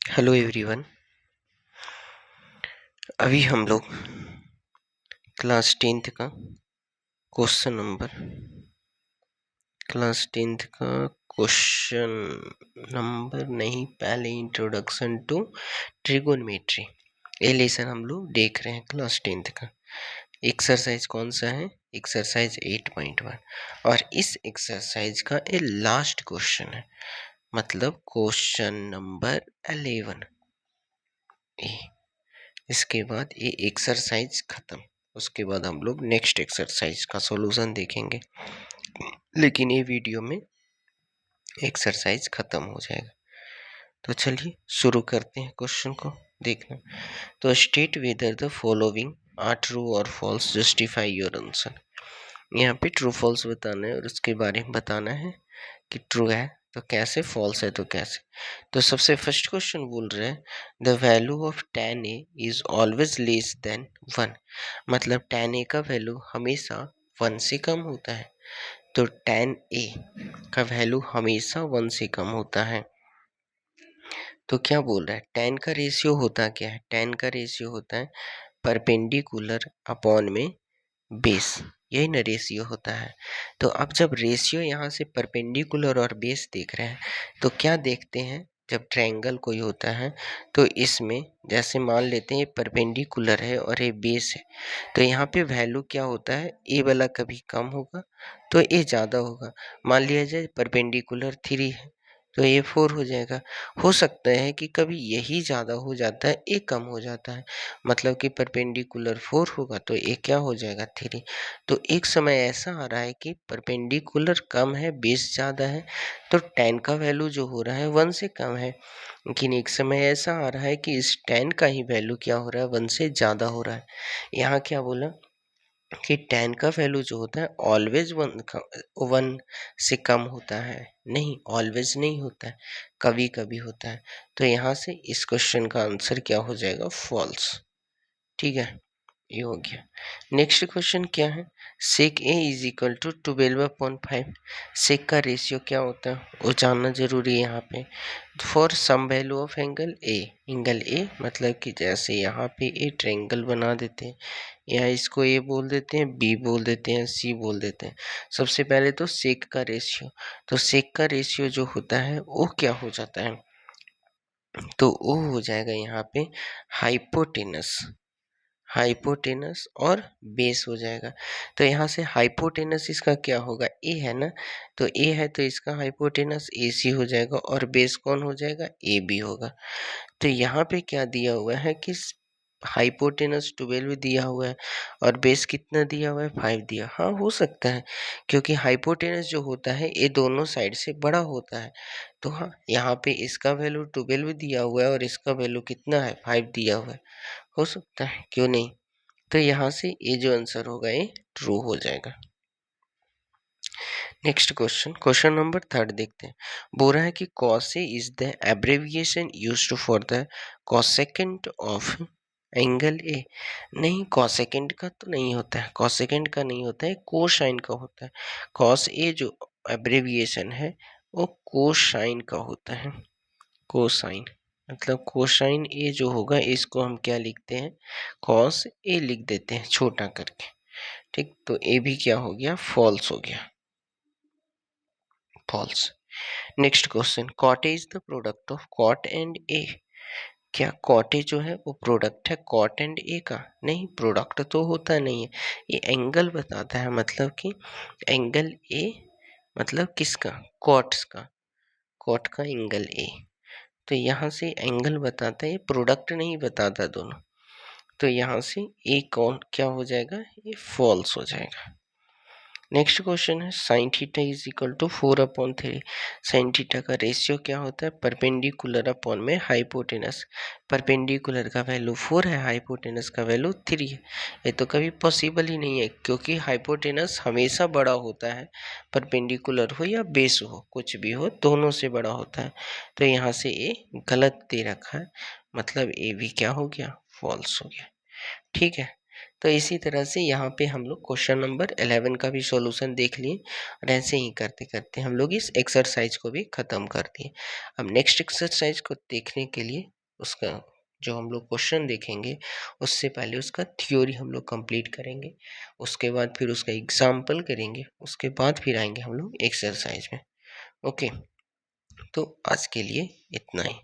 Hello everyone. अभी हम लोग क्लास 10th का क्वेश्चन नहीं, पहले इंट्रोडक्शन टू ट्रिगोनोमेट्री ये लेसन हम लोग देख रहे हैं क्लास 10th का। एक्सरसाइज कौन सा है? एक्सरसाइज 8.1 और इस एक्सरसाइज का ये लास्ट क्वेश्चन है, मतलब क्वेश्चन नंबर 11 ए। इसके बाद ये एक्सरसाइज खत्म, उसके बाद हम लोग नेक्स्ट एक्सरसाइज का सॉल्यूशन देखेंगे, लेकिन ये वीडियो में एक्सरसाइज खत्म हो जाएगा। तो चलिए शुरू करते हैं क्वेश्चन को देखना। तो state whether the following are true और फॉल्स, जस्टिफाई योर आंसर। यहाँ पे ट्रू फॉल्स बताना है और उसके बारे में बताना है कि ट्रू है तो कैसे, फॉल्स है तो कैसे। तो सबसे फर्स्ट क्वेश्चन बोल रहे हैं the value of tan a is always less than 1, मतलब tan a का वैल्यू हमेशा 1 से कम होता है। तो tan a का वैल्यू हमेशा 1 से कम होता है। तो क्या बोल रहा है, tan का रेशियो होता क्या है? tan का रेशियो होता है परपेंडिकुलर अपॉन में बेस, यही ना रेशियो होता है। तो अब जब रेशियो यहाँ से परपेंडिकुलर और बेस देख रहे हैं तो क्या देखते हैं, जब ट्रायंगल कोई होता है तो इसमें जैसे मान लेते हैं परपेंडिकुलर है और ये बेस है, तो यहाँ पे वैल्यू क्या होता है, ए वाला कभी कम होगा तो ए ज़्यादा होगा। मान लिया जाए परपेंडिकुलर 3 है तो ये 4 हो जाएगा। हो सकता है कि कभी यही ज़्यादा हो जाता है, ए कम हो जाता है, मतलब कि परपेंडिकुलर 4 होगा तो ए क्या हो जाएगा 3। तो एक समय ऐसा आ रहा है कि परपेंडिकुलर कम है, बेस ज़्यादा है, तो tan का वैल्यू जो हो रहा है 1 से कम है। लेकिन एक समय ऐसा आ रहा है कि इस tan का ही वैल्यू क्या हो रहा है, 1 से ज़्यादा हो रहा है। यहाँ क्या बोला कि tan का वैल्यू जो होता है ऑलवेज 1 से कम होता है, नहीं ऑलवेज नहीं होता है, कभी कभी होता है। तो यहाँ से इस क्वेश्चन का आंसर क्या हो जाएगा, फॉल्स। ठीक है, ये हो गया। नेक्स्ट क्वेश्चन क्या है, सेक ए इज इक्वल टू 12/5। सेक का रेशियो क्या होता है वो जानना जरूरी है यहाँ पे। For some value of angle A, मतलब कि जैसे यहाँ पे ए ट्रायंगल बना देते हैं, या इसको ए बोल देते हैं, बी बोल देते हैं, सी बोल देते हैं। सबसे पहले तो सेक का रेशियो, तो सेक का रेशियो जो होता है वो क्या हो जाता है, तो वो हो जाएगा यहाँ पे हाइपोटेनस और बेस हो जाएगा। तो यहाँ से हाइपोटेनस इसका क्या होगा, ए है ना, तो ए है तो इसका हाइपोटेनस ए सी हो जाएगा और बेस कौन हो जाएगा, ए बी होगा। तो यहाँ पे क्या दिया हुआ है कि हाइपोटेनस 12 दिया हुआ है और बेस कितना दिया हुआ है, 5 दिया। हाँ हो सकता है, क्योंकि हाइपोटेनस जो होता है ये दोनों साइड से बड़ा होता है। तो हाँ यहाँ पे इसका वैल्यू 12 दिया हुआ है और इसका वैल्यू कितना है, 5 दिया हुआ है, हो सकता है, क्यों नहीं। तो यहाँ से ये जो आंसर होगा ये ट्रू हो जाएगा। नेक्स्ट क्वेश्चन नंबर 3 देखते हैं। बोल रहा है कि cos A is the एब्रेविएशन used for the cosecant of angle ए। नहीं, cosecant का तो नहीं होता है, cosecant का नहीं होता है, कोसाइन का होता है। cos A जो एब्रेविएशन है वो कोसाइन का होता है। कोसाइन मतलब कोसाइन ए जो होगा इसको हम क्या लिखते हैं, cos ए लिख देते हैं छोटा करके। ठीक, तो ए भी क्या हो गया, फॉल्स हो गया, false. Next question, cot is the product of cot and A. क्या कॉटे जो है वो प्रोडक्ट है कॉट एंड ए का? नहीं, प्रोडक्ट तो होता नहीं है, ये एंगल बताता है, मतलब कि एंगल ए मतलब किसका, कॉट्स का, कॉट का एंगल ए। तो यहाँ से एंगल बताता है, ये प्रोडक्ट नहीं बताता दोनों। तो यहाँ से ए कौन क्या हो जाएगा, ये फॉल्स हो जाएगा। नेक्स्ट क्वेश्चन है sine theta is equal to 4/3। Sine theta का रेशियो क्या होता है, परपेंडिकुलर अपॉन में हाइपोटेनस। परपेंडिकुलर का वैल्यू 4 है, हाइपोटेनस का वैल्यू 3 है। ये तो कभी पॉसिबल ही नहीं है, क्योंकि हाइपोटेनस हमेशा बड़ा होता है, परपेंडिकुलर हो या बेस हो, कुछ भी हो दोनों से बड़ा होता है। तो यहाँ से ये गलत दे रखा है, मतलब ए भी क्या हो गया, फॉल्स हो गया। ठीक है, तो इसी तरह से यहाँ पे हम लोग क्वेश्चन नंबर 11 का भी सॉल्यूशन देख लिए और ऐसे ही करते करते हम लोग इस एक्सरसाइज को भी ख़त्म कर दिए। अब नेक्स्ट एक्सरसाइज को देखने के लिए उसका जो हम लोग क्वेश्चन देखेंगे उससे पहले उसका थ्योरी हम लोग कंप्लीट करेंगे, उसके बाद फिर उसका एग्जाम्पल करेंगे, उसके बाद फिर आएंगे हम लोग एक्सरसाइज में। ओके, तो आज के लिए इतना ही।